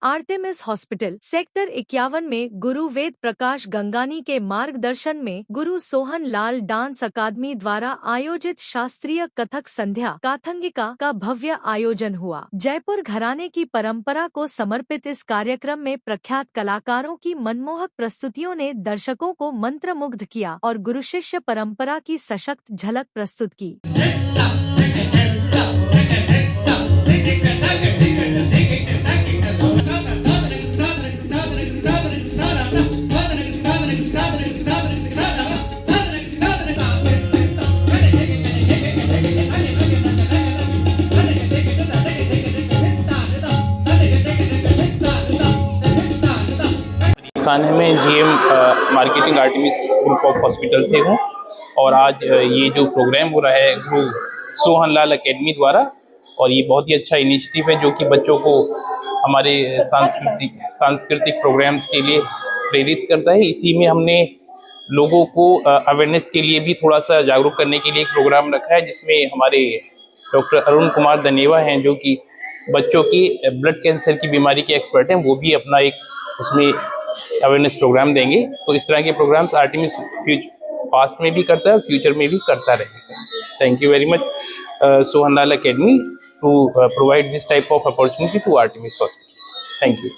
Artemis hospital sector 51 में गुरु वेद प्रकाश गंगानी के मार्गदर्शन में गुरु सोहन लाल डांस अकादमी द्वारा आयोजित शास्त्रीय कथक संध्या काथंगिका का भव्य आयोजन हुआ। जयपुर घराने की परंपरा को समर्पित इस कार्यक्रम में प्रख्यात कलाकारों की मनमोहक प्रस्तुतियों ने दर्शकों को मंत्रमुग्ध किया और गुरु शिष्य परंपरा की सशक्त झलक प्रस्तुत की। खाने में GM marketing Artemis group of hospital से हूँ और आज ये जो प्रोग्राम हो रहा है गुरु सोहन लाल एकेडमी द्वारा, और ये बहुत ही अच्छा इनिशिएटिव है जो कि बच्चों को हमारे सांस्कृतिक प्रोग्राम्स के लिए प्रेरित करता है। इसी में हमने लोगों को अवेयरनेस के लिए भी थोड़ा सा जागरूक करने के लिए एक प्रोग्राम रखा है, जिसमें हमारे डॉक्टर अरुण कुमार दनेवा हैं जो कि बच्चों की ब्लड कैंसर की बीमारी के एक्सपर्ट हैं, वो भी अपना एक उसमें अवेयरनेस प्रोग्राम देंगे। तो इस तरह के प्रोग्राम्स आर्टेमिस पास्ट में भी करता है, फ्यूचर में भी करता रहेगा। Thank you very much Sohan Lal academy to provide this type of opportunity to Artemis hospital. Thank you.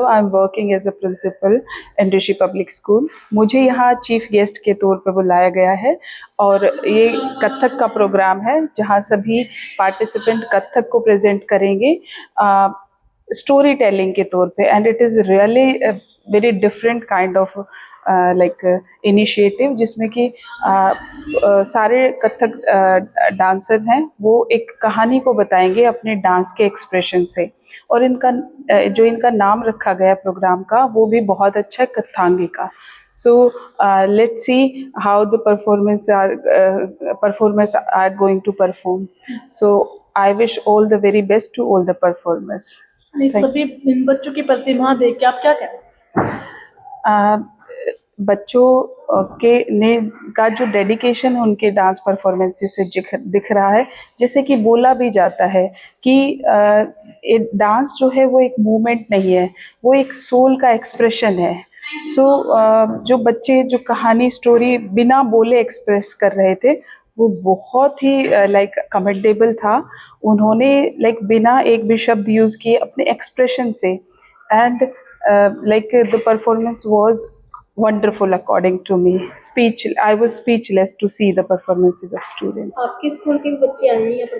I am working as a principal in Rishi public school. मुझे यहाँ चीफ गेस्ट के तौर पर बुलाया गया है और ये कथक का प्रोग्राम है जहाँ सभी पार्टिसिपेंट कथक को प्रेजेंट करेंगे स्टोरी टेलिंग के तौर पे, and it is really very different kind of like initiative, जिसमें कि सारे कथक डांसर हैं वो एक कहानी को बताएंगे अपने डांस के एक्सप्रेशन से, और इनका जो इनका नाम रखा गया प्रोग्राम का वो भी बहुत अच्छा है, कथांगिका। So let's see how the performers are going to perform. So I wish all the very best to all the performers. सभी इन बच्चों की प्रतिभा देख के आप क्या कहें? बच्चों के ने का जो डेडिकेशन उनके डांस परफॉर्मेंसेस से दिख रहा है, जैसे कि बोला भी जाता है कि डांस जो है वो एक मूवमेंट नहीं है, वो एक सोल का एक्सप्रेशन है। सो जो बच्चे जो कहानी स्टोरी बिना बोले एक्सप्रेस कर रहे थे वो बहुत ही लाइक कमेंडेबल था। उन्होंने लाइक बिना एक भी शब्द यूज़ किए अपने एक्सप्रेशन से, and like the performance was wonderful according to me. I was speechless to see the performances of students. आपके स्कूल के बच्चे आए हैं यहाँ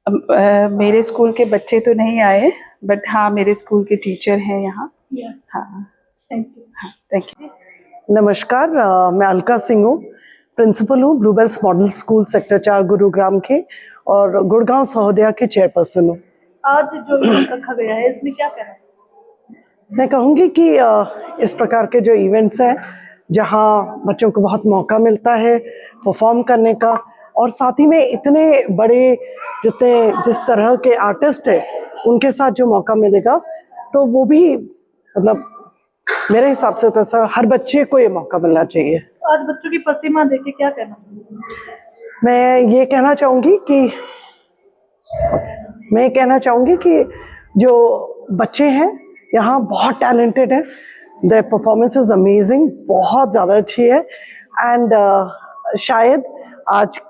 पर? मेरे स्कूल के बच्चे तो नहीं आए, बट हाँ मेरे स्कूल के टीचर हैं यहाँ। हाँ, थैंक यू। हाँ, थैंक यू। नमस्कार, मैं अलका सिंह हूँ, प्रिंसिपल हूँ Bluebells model school sector 4 Gurugram के, और गुड़गांव सहोदया के चेयरपर्सन हूँ। आज जो इवेंट रखा गया है इसमें क्या कहना है? मैं कहूँगी कि इस प्रकार के जो इवेंट्स हैं जहाँ बच्चों को बहुत मौका मिलता है परफॉर्म करने का, और साथ ही में इतने बड़े जिस तरह के आर्टिस्ट हैं उनके साथ जो मौका मिलेगा, तो वो भी मतलब मेरे हिसाब से तो हर बच्चे को ये मौका मिलना चाहिए। आज बच्चों की प्रतिभा देख के क्या कहना? मैं ये कहना चाहूँगी कि जो बच्चे हैं यहाँ बहुत टैलेंटेड है, देयर परफॉर्मेंस इज अमेजिंग, बहुत ज़्यादा अच्छी है। एंड शायद आज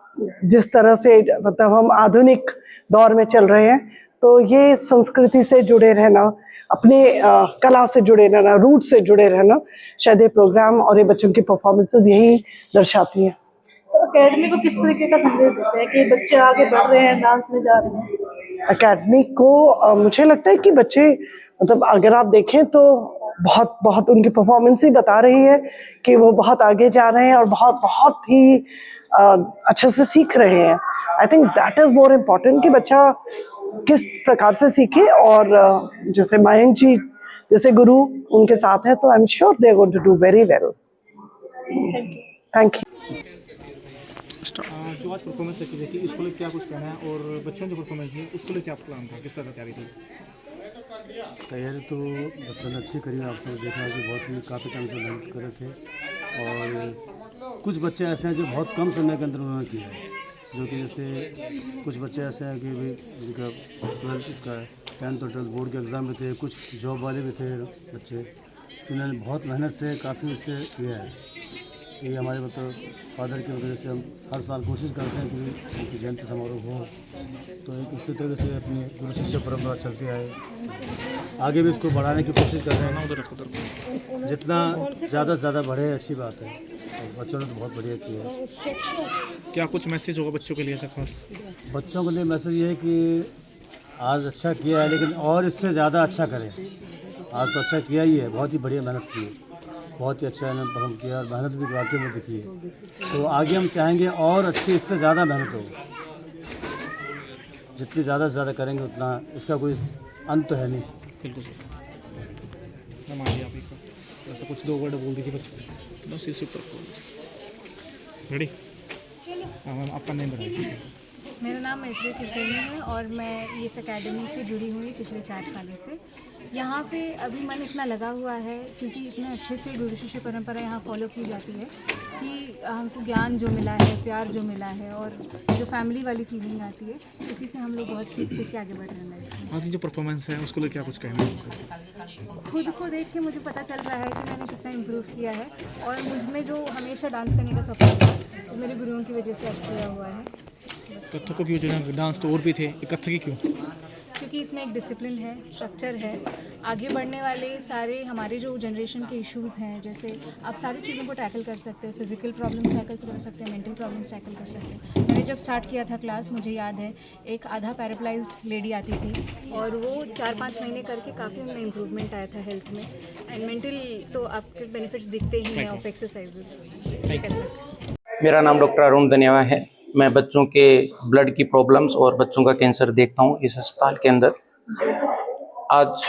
जिस तरह से मतलब हम आधुनिक दौर में चल रहे हैं, तो ये संस्कृति से जुड़े रहना, अपने कला से जुड़े रहना, रूट से जुड़े रहना, शायद ये प्रोग्राम और ये बच्चों की परफॉर्मेंसेस यही दर्शाती हैं। एकेडमी को किस तरीके का संदेश देते हैं कि बच्चे आगे बढ़ रहे हैं, डांस में जा रहे हैं? एकेडमी को मुझे लगता है कि बच्चे मतलब अगर आप देखें तो बहुत उनकी परफॉर्मेंस ही बता रही है कि वो बहुत आगे जा रहे हैं और बहुत ही अच्छे से सीख रहे हैं। I think that is more important कि बच्चा किस प्रकार से सीखे, और जैसे मयंक जी जैसे गुरु उनके साथ है, तो I am sure they are going to do very well. Thank you. जो आज परफॉर्मेंस रखी गई थी उसको लेकर क्या कुछ कहना है, और बच्चों ने जो परफॉर्मेंस की उसको लेकर क्या प्लान था, किस तरह की तैयारी थी? तैयारी तो बच्चों ने अच्छी करी। आपने देखा कि बहुत ही काफ़ी टाइम से मेहनत कर रहे थे, और कुछ बच्चे ऐसे हैं जो बहुत कम समय के अंदर उन्होंने किया है। जो कि जैसे कुछ बच्चे ऐसे हैं कि भाई जिनका 12th इसका 10th और 12th बोर्ड के एग्ज़ाम में थे, कुछ जॉब वाले भी थे बच्चे, जिन्होंने बहुत मेहनत से काफ़ी उससे किया है। ये हमारे मतलब फादर की वजह से हम हर साल कोशिश करते हैं कि उनकी जयंती समारोह हो, तो एक इसी तरह से अपनी गुरु शिष्य परंपरा चलती आए, आगे भी इसको बढ़ाने की कोशिश कर रहे हैं। जितना ज़्यादा से ज़्यादा बढ़े अच्छी बात है, और बच्चों ने तो बहुत बढ़िया किया है। क्या कुछ मैसेज होगा बच्चों के लिए ऐसा खास? बच्चों के लिए मैसेज ये है कि आज अच्छा किया है, लेकिन और इससे ज़्यादा अच्छा करें। आज तो अच्छा किया ही है, बहुत ही बढ़िया मेहनत की है, बहुत ही अच्छा इन्होंने परफॉर्म किया और मेहनत भी वाकई में दिखी है। तो आगे हम चाहेंगे और अच्छी इससे ज़्यादा मेहनत हो, जितनी ज़्यादा से ज़्यादा करेंगे उतना इसका कोई अंत तो है नहीं। बिल्कुल सर। मैम आइए आप एक बार ऐसा कुछ 2 वर्ड बोल दीजिए बस इसी पर। रेडी? हाँ मैम, आपका नेम बताइए। मेरा नाम मैत्री कुलकर्णी है और मैं इस एकेडमी से जुड़ी हुई पिछले 4 सालों से। यहाँ पे अभी मन इतना लगा हुआ है क्योंकि इतने अच्छे से गुरु शिष्य परंपरा यहाँ फॉलो की जाती है कि हमको ज्ञान जो मिला है, प्यार जो मिला है और जो फैमिली वाली फीलिंग आती है, इसी से हम लोग बहुत सीख के आगे बढ़ रहे हैं। आज की जो परफॉर्मेंस है उसको लेकर क्या कुछ कहना है? खुद को देख के मुझे पता चल रहा है कि मैंने कितना इम्प्रूव किया है और मुझ में जो हमेशा डांस करने का सपना था वो मेरे गुरुओं की वजह से आज पूरा हुआ है। कथक की वजह से डांस तो और भी थे, कथक ही क्यों? क्योंकि इसमें एक डिसिप्लिन है, स्ट्रक्चर है। आगे बढ़ने वाले सारे हमारे जो जनरेशन के इश्यूज़ हैं, जैसे आप सारी चीज़ों को टैकल कर सकते हैं, फिजिकल प्रॉब्लम्स टैकल कर सकते हैं, मेंटल प्रॉब्लम्स टैकल कर सकते हैं। मैंने जब स्टार्ट किया था क्लास, मुझे याद है एक आधा पैराप्लाइज्ड लेडी आती थी और वो 4-5 महीने करके काफ़ी उनमें इम्प्रूवमेंट आया था हेल्थ में, एंड मेंटल तो आपके बेनिफिट्स दिखते ही हैं ऑफ एक्सरसाइजेस। मेरा नाम डॉक्टर अरुण धन्यवा है। मैं बच्चों के ब्लड की प्रॉब्लम्स और बच्चों का कैंसर देखता हूँ इस अस्पताल के अंदर। आज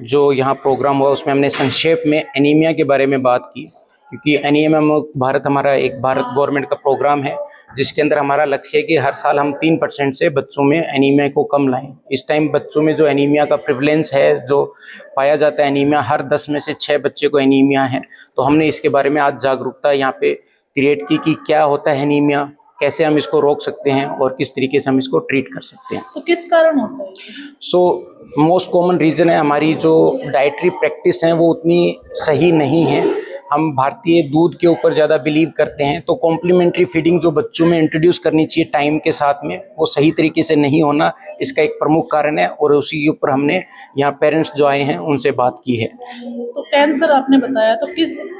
जो यहाँ प्रोग्राम हुआ उसमें हमने संक्षेप में एनीमिया के बारे में बात की, क्योंकि एनीमिया मुक्त भारत हमारा एक भारत गवर्नमेंट का प्रोग्राम है जिसके अंदर हमारा लक्ष्य है कि हर साल हम 3% से बच्चों में एनीमिया को कम लाएं। इस टाइम बच्चों में जो एनीमिया का प्रिवलेंस है, जो पाया जाता है एनीमिया, हर 10 में से 6 बच्चे को एनीमिया है। तो हमने इसके बारे में आज जागरूकता यहाँ पे क्रिएट की कि क्या होता है एनीमिया, कैसे हम इसको रोक सकते हैं और किस तरीके से हम इसको ट्रीट कर सकते हैं। तो किस कारण होता है? सो मोस्ट कॉमन रीज़न है हमारी जो डाइटरी प्रैक्टिस है वो उतनी सही नहीं है। हम भारतीय दूध के ऊपर ज़्यादा बिलीव करते हैं, तो कॉम्प्लीमेंट्री फीडिंग जो बच्चों में इंट्रोड्यूस करनी चाहिए टाइम के साथ में, वो सही तरीके से नहीं होना इसका एक प्रमुख कारण है। और उसी के ऊपर हमने यहाँ पेरेंट्स जो आए हैं उनसे बात की है। तो कैंसर आपने बताया, तो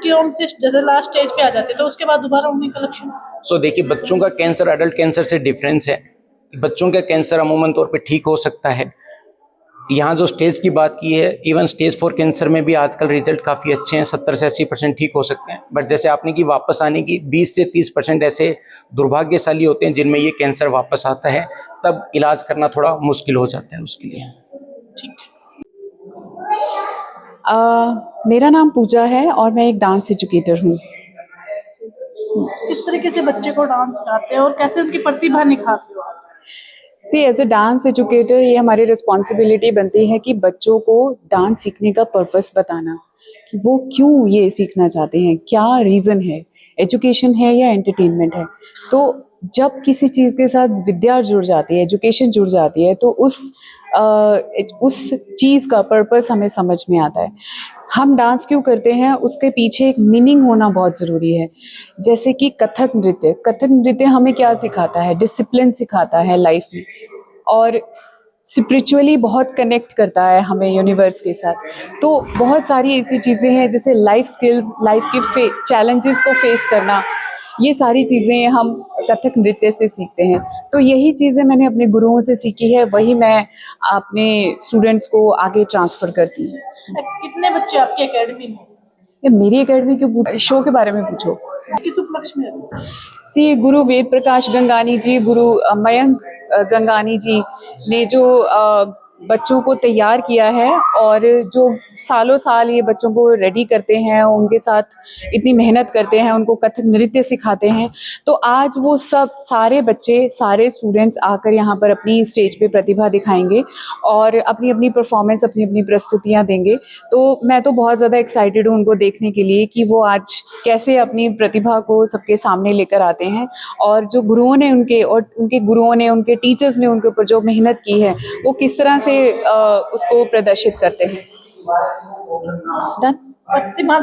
क्यों से जैसे लास्ट स्टेज पे आ जाते तो उसके बाद दोबारा होने का लक्षण? सो देखिए, बच्चों का कैंसर अडल्ट कैंसर से डिफरेंस है। बच्चों का कैंसर अमूमन तौर पे ठीक हो सकता है। यहाँ जो स्टेज की बात की है, इवन स्टेज 4 कैंसर में भी आजकल रिजल्ट काफ़ी अच्छे हैं, 70 से 80% ठीक हो सकते हैं। बट जैसे आपने की वापस आने की 20 से 30% ऐसे दुर्भाग्यशाली होते हैं जिनमें ये कैंसर वापस आता है, तब इलाज करना थोड़ा मुश्किल हो जाता है उसके लिए। ठीक। मेरा नाम पूजा है और मैं एक डांस एजुकेटर हूँ। किस तरीके से बच्चे को डांस सिखाते हैं और कैसे उनकी प्रतिभा निखारते हो? सी एज ए डांस एजुकेटर ये हमारी रिस्पॉन्सिबिलिटी बनती है कि बच्चों को डांस सीखने का पर्पस बताना, कि वो क्यों ये सीखना चाहते हैं, क्या रीज़न है, एजुकेशन है या एंटरटेनमेंट है। तो जब किसी चीज़ के साथ विद्या जुड़ जाती है, एजुकेशन जुड़ जाती है, तो उस चीज़ का पर्पस हमें समझ में आता है। हम डांस क्यों करते हैं उसके पीछे एक मीनिंग होना बहुत ज़रूरी है। जैसे कि कथक नृत्य हमें क्या सिखाता है? डिसिप्लिन सिखाता है लाइफ में, और स्पिरिचुअली बहुत कनेक्ट करता है हमें यूनिवर्स के साथ। तो बहुत सारी ऐसी चीज़ें हैं जैसे लाइफ स्किल्स, लाइफ के चैलेंजेस को फेस करना, ये सारी चीज़ें हम कथक नृत्य से सीखते हैं। तो यही चीज़ें मैंने अपने गुरुओं से सीखी है, वही मैं अपने स्टूडेंट्स को आगे ट्रांसफ़र करती हूँ। कितने बच्चे आपकी एकेडमी में? ये मेरी एकेडमी के शो के बारे में पूछो। किस उपलक्ष्य में? सी गुरु वेद प्रकाश गंगानी जी, गुरु मयंक गंगानी जी ने जो बच्चों को तैयार किया है और जो सालों साल ये बच्चों को रेडी करते हैं, उनके साथ इतनी मेहनत करते हैं, उनको कथक नृत्य सिखाते हैं, तो आज वो सब सारे बच्चे, सारे स्टूडेंट्स आकर यहाँ पर अपनी स्टेज पे प्रतिभा दिखाएंगे और अपनी अपनी परफॉर्मेंस, अपनी अपनी प्रस्तुतियाँ देंगे। तो मैं तो बहुत ज़्यादा एक्साइटेड हूँ उनको देखने के लिए कि वो आज कैसे अपनी प्रतिभा को सबके सामने लेकर आते हैं और जो गुरुओं ने उनके टीचर्स ने उनके ऊपर जो मेहनत की है वो किस तरह से उसको प्रदर्शित करते हैं। प्रतिमा